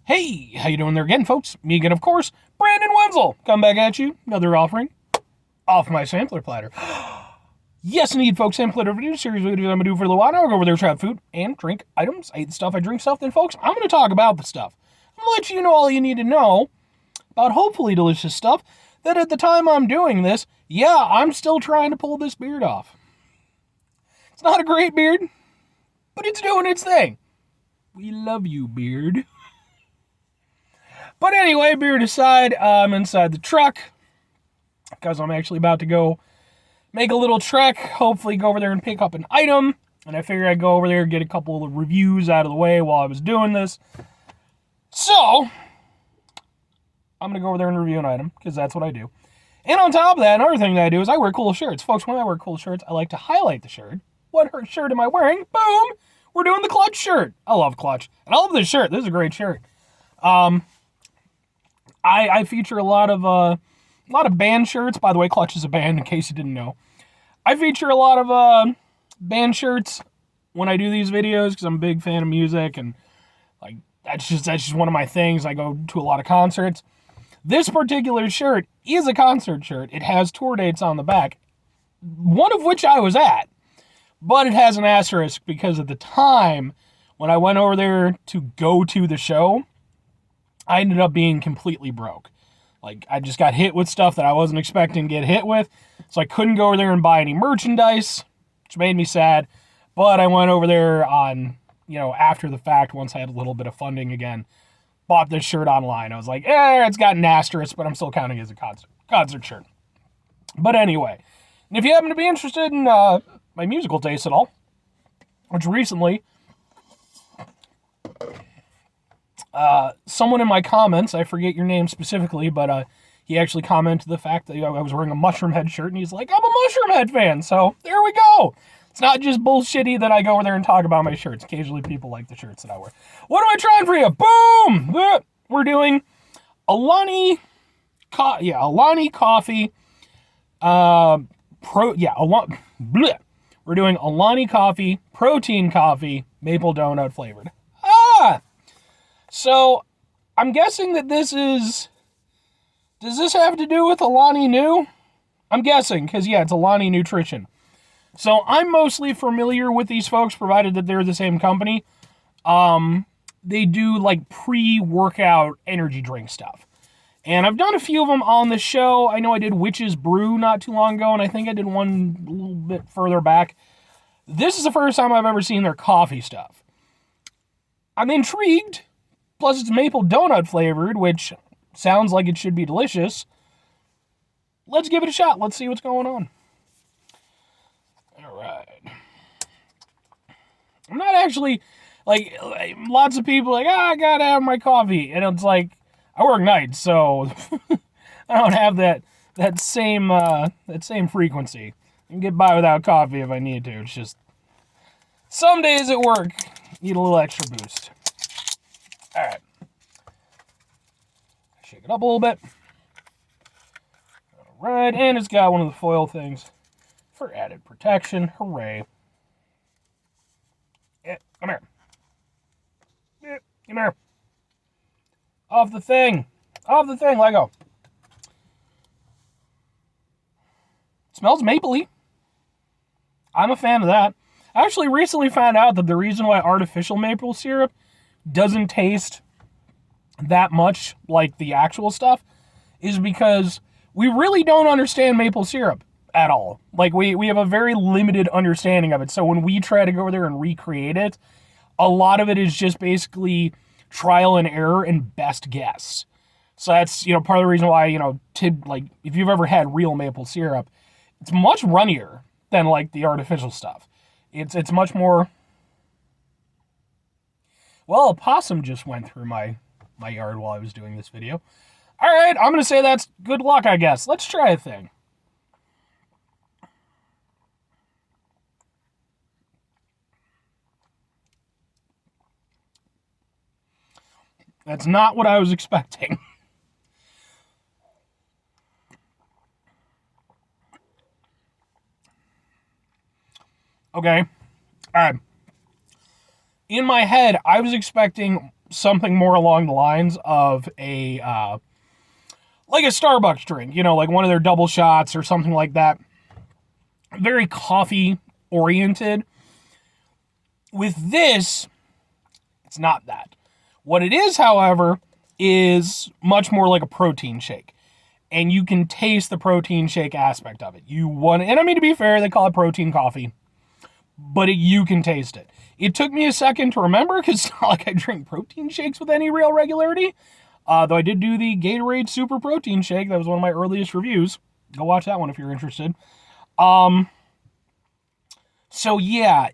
Hey, how you doing there again, folks? Me again, of course, Brandon Wenzel. Come back at you, another offering off my sampler platter. Yes, indeed, folks, sampler video series videos I'm going to do for a little while. I'll go over there, try out food and drink items. I eat the stuff, I drink stuff. Then, folks, I'm going to talk about the stuff. I'm going to let you know all you need to know about hopefully delicious stuff that at the time I'm doing this, yeah, I'm still trying to pull this beard off. It's not a great beard, but it's doing its thing. We love you, beard. But anyway, beard aside, I'm inside the truck because I'm actually about to go make a little trek, hopefully go over there and pick up an item. And I figured I'd go over there and get a couple of reviews out of the way while I was doing this. So, I'm going to go over there and review an item because that's what I do. And on top of that, another thing that I do is I wear cool shirts. Folks, when I wear cool shirts, I like to highlight the shirt. What shirt am I wearing? Boom! We're doing the Clutch shirt. I love Clutch. And I love this shirt. This is a great shirt. I feature a lot of band shirts. By the way, Clutch is a band, in case you didn't know. I feature a lot of band shirts when I do these videos because I'm a big fan of music, and like that's just one of my things. I go to a lot of concerts. This particular shirt is a concert shirt. It has tour dates on the back, one of which I was at, but it has an asterisk because at the time when I went over there to go to the show, I ended up being completely broke. Like, I just got hit with stuff that I wasn't expecting to get hit with, so I couldn't go over there and buy any merchandise, which made me sad. But I went over there on, after the fact, once I had a little bit of funding again, bought this shirt online. I was like, it's got an asterisk, but I'm still counting it as a concert shirt. But anyway, if you happen to be interested in my musical taste at all, which recently, someone in my comments, I forget your name specifically, but he actually commented the fact that I was wearing a Mushroom Head shirt, and he's like, I'm a Mushroom Head fan, so there we go. It's not just bullshitty that I go over there and talk about my shirts. Occasionally people like the shirts that I wear. What am I trying for you? Boom! We're doing Alani coffee, we're doing Alani coffee, protein coffee, maple donut flavored. So, I'm guessing that does this have to do with Alani Nu? I'm guessing, because it's Alani Nutrition. So, I'm mostly familiar with these folks, provided that they're the same company. They do, pre-workout energy drink stuff. And I've done a few of them on the show. I know I did Witch's Brew not too long ago, and I think I did one a little bit further back. This is the first time I've ever seen their coffee stuff. I'm intrigued. Plus, it's maple donut flavored, which sounds like it should be delicious. Let's give it a shot. Let's see what's going on. All right. I'm not actually, lots of people I gotta have my coffee. And it's like, I work nights, so I don't have that same frequency. I can get by without coffee if I need to. It's just, some days at work, need a little extra boost. All right. Shake it up a little bit. All right, and it's got one of the foil things for added protection. Hooray. Come here. Come here. Off the thing. Lego. Smells mapley. I'm a fan of that. I actually recently found out that the reason why artificial maple syrup doesn't taste that much like the actual stuff is because we really don't understand maple syrup at all. We have a very limited understanding of it. So when we try to go over there and recreate it, a lot of it is just basically trial and error and best guess. So that's, part of the reason why, if you've ever had real maple syrup, it's much runnier than the artificial stuff. It's much more. Well, a possum just went through my yard while I was doing this video. All right, I'm going to say that's good luck, I guess. Let's try a thing. That's not what I was expecting. Okay. All right. In my head, I was expecting something more along the lines of a like a Starbucks drink, like one of their double shots or something like that. Very coffee oriented. With this, it's not that. What it is, however, is much more like a protein shake. And you can taste the protein shake aspect of it. And I mean, to be fair, they call it protein coffee, but you can taste it. It took me a second to remember because it's not like I drink protein shakes with any real regularity. Though I did do the Gatorade Super Protein Shake. That was one of my earliest reviews. Go watch that one if you're interested. So yeah,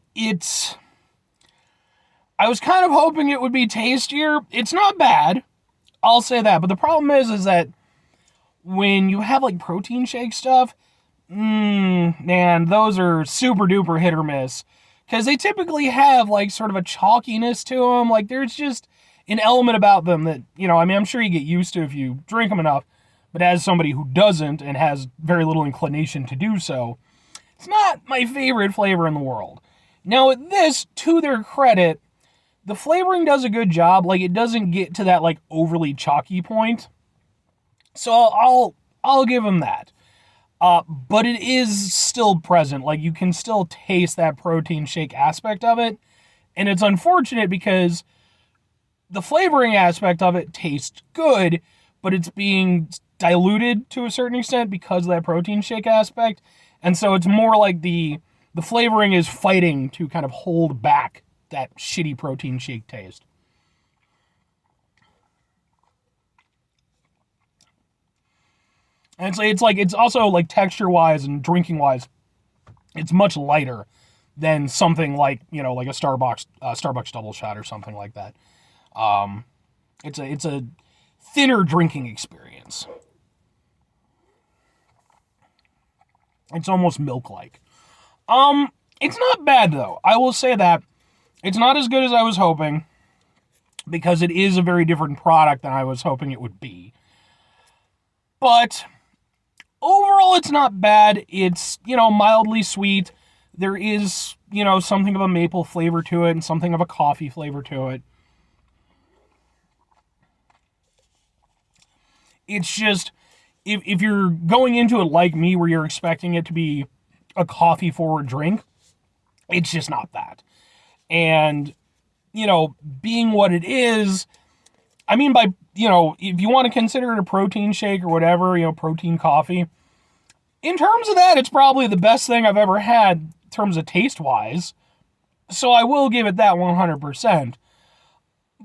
I was kind of hoping it would be tastier. It's not bad, I'll say that. But the problem is that when you have like protein shake stuff, man, those are super duper hit or miss. Because they typically have like sort of a chalkiness to them. Like there's just an element about them that, I'm sure you get used to if you drink them enough. But as somebody who doesn't and has very little inclination to do so, it's not my favorite flavor in the world. Now with this, to their credit, the flavoring does a good job. Like it doesn't get to that like overly chalky point. So I'll give them that. But it is still present. Like you can still taste that protein shake aspect of it. And it's unfortunate because the flavoring aspect of it tastes good, but it's being diluted to a certain extent because of that protein shake aspect. And so it's more like the flavoring is fighting to kind of hold back that shitty protein shake taste. And it's also like texture-wise and drinking-wise, it's much lighter than something like, like a Starbucks double shot or something like that. It's a thinner drinking experience. It's almost milk-like. It's not bad though. I will say that it's not as good as I was hoping because it is a very different product than I was hoping it would be. But overall, it's not bad. It's, mildly sweet. There is, something of a maple flavor to it and something of a coffee flavor to it. It's just, if you're going into it like me, where you're expecting it to be a coffee-forward drink, it's just not that. And, being what it is, I mean, if you want to consider it a protein shake or whatever, protein coffee, in terms of that, it's probably the best thing I've ever had in terms of taste-wise. So I will give it that 100%.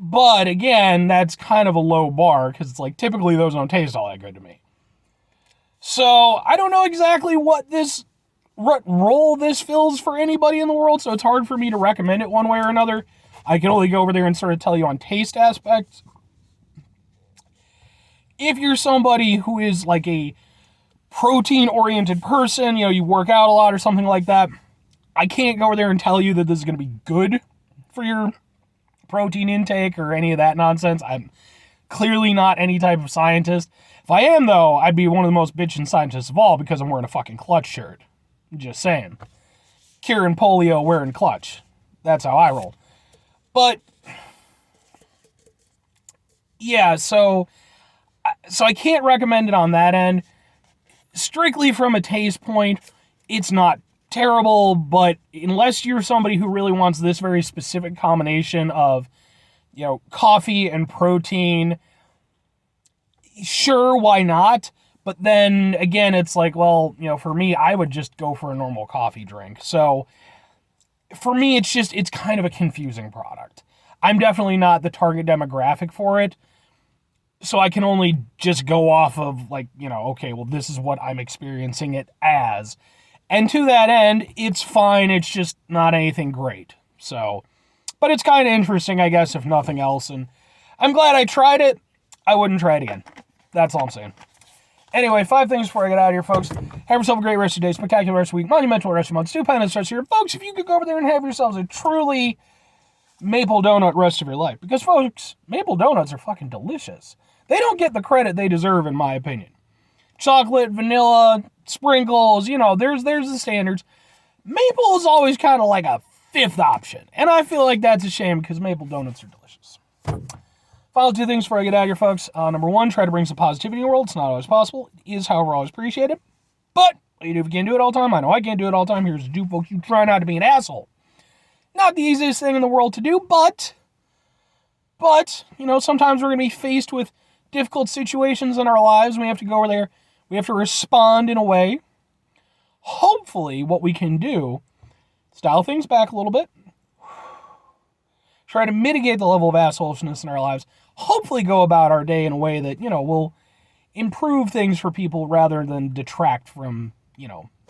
But again, that's kind of a low bar because it's like typically those don't taste all that good to me. So I don't know exactly what role this fills for anybody in the world, so it's hard for me to recommend it one way or another. I can only go over there and sort of tell you on taste aspects. If you're somebody who is like a protein-oriented person, you work out a lot or something like that, I can't go over there and tell you that this is going to be good for your protein intake or any of that nonsense. I'm clearly not any type of scientist. If I am, though, I'd be one of the most bitchin' scientists of all because I'm wearing a fucking Clutch shirt. Just saying. Curing polio wearing Clutch. That's how I roll. But, yeah, so I can't recommend it on that end. Strictly from a taste point, it's not terrible, but unless you're somebody who really wants this very specific combination of, coffee and protein, sure, why not? But then, again, it's like, well, for me, I would just go for a normal coffee drink. So, for me, it's kind of a confusing product. I'm definitely not the target demographic for it. So I can only just go off of, like, okay, well, this is what I'm experiencing it as. And to that end, it's fine. It's just not anything great. So, but it's kind of interesting, I guess, if nothing else. And I'm glad I tried it. I wouldn't try it again. That's all I'm saying. Anyway, 5 things before I get out of here, folks. Have yourself a great rest of your day, spectacular rest of the week, monumental rest of your month, stupendous rest of your... Folks, if you could go over there and have yourselves a truly maple donut rest of your life. Because, folks, maple donuts are fucking delicious. They don't get the credit they deserve, in my opinion. Chocolate, vanilla, sprinkles, there's the standards. Maple is always kind of like a 5th option. And I feel like that's a shame because maple donuts are delicious. Final two things before I get out of here, folks. Number one, try to bring some positivity in the world. It's not always possible. It is, however, always appreciated. But what you do if you can't do it all the time? I know I can't do it all the time. Here's to do, folks. You try not to be an asshole. Not the easiest thing in the world to do, but, sometimes we're going to be faced with difficult situations in our lives. We have to go over there. We have to respond in a way. Hopefully, what we can do, dial things back a little bit. Try to mitigate the level of assholishness in our lives. Hopefully go about our day in a way that, will improve things for people rather than detract from,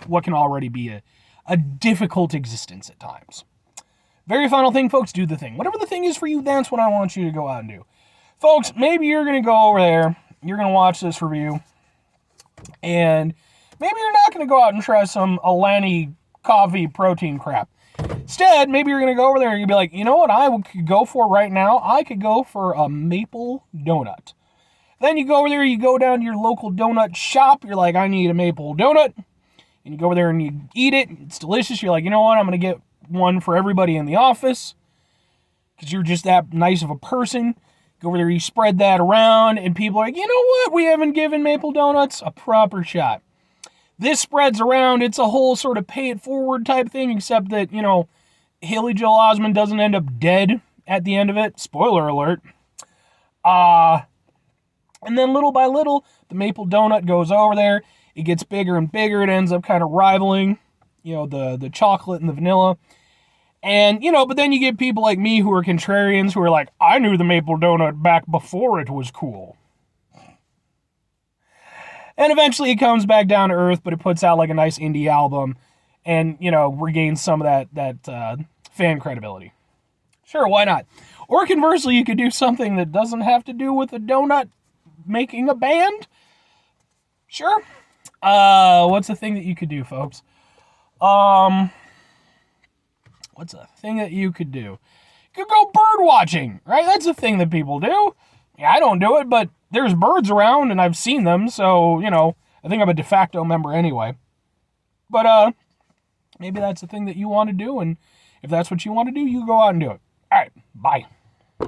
what can already be a difficult existence at times. Very final thing, folks, do the thing. Whatever the thing is for you, that's what I want you to go out and do. Folks, maybe you're going to go over there, you're going to watch this review, and maybe you're not going to go out and try some Alani coffee protein crap. Instead, maybe you're going to go over there and you'll be like, you know what I could go for right now? I could go for a maple donut. Then you go over there, you go down to your local donut shop. You're like, I need a maple donut. And you go over there and you eat it. It's delicious. You're like, you know what? I'm going to get one for everybody in the office because you're just that nice of a person. Go over there, you spread that around, and people are like, you know what? We haven't given maple donuts a proper shot. This spreads around. It's a whole sort of pay it forward type thing, except that, Haley Joel Osment doesn't end up dead at the end of it. Spoiler alert. And then little by little, the maple donut goes over there. It gets bigger and bigger. It ends up kind of rivaling, the chocolate and the vanilla. And, but then you get people like me who are contrarians who are like, I knew the maple donut back before it was cool. And eventually it comes back down to earth, but it puts out like a nice indie album and, regains some of that fan credibility. Sure, why not? Or conversely, you could do something that doesn't have to do with a donut making a band. Sure. What's the thing that you could do, folks? What's a thing that you could do? You could go bird watching, right? That's a thing that people do. Yeah, I don't do it, but there's birds around and I've seen them, so, I think I'm a de facto member anyway. But, maybe that's the thing that you want to do, and if that's what you want to do, you go out and do it. All right, bye.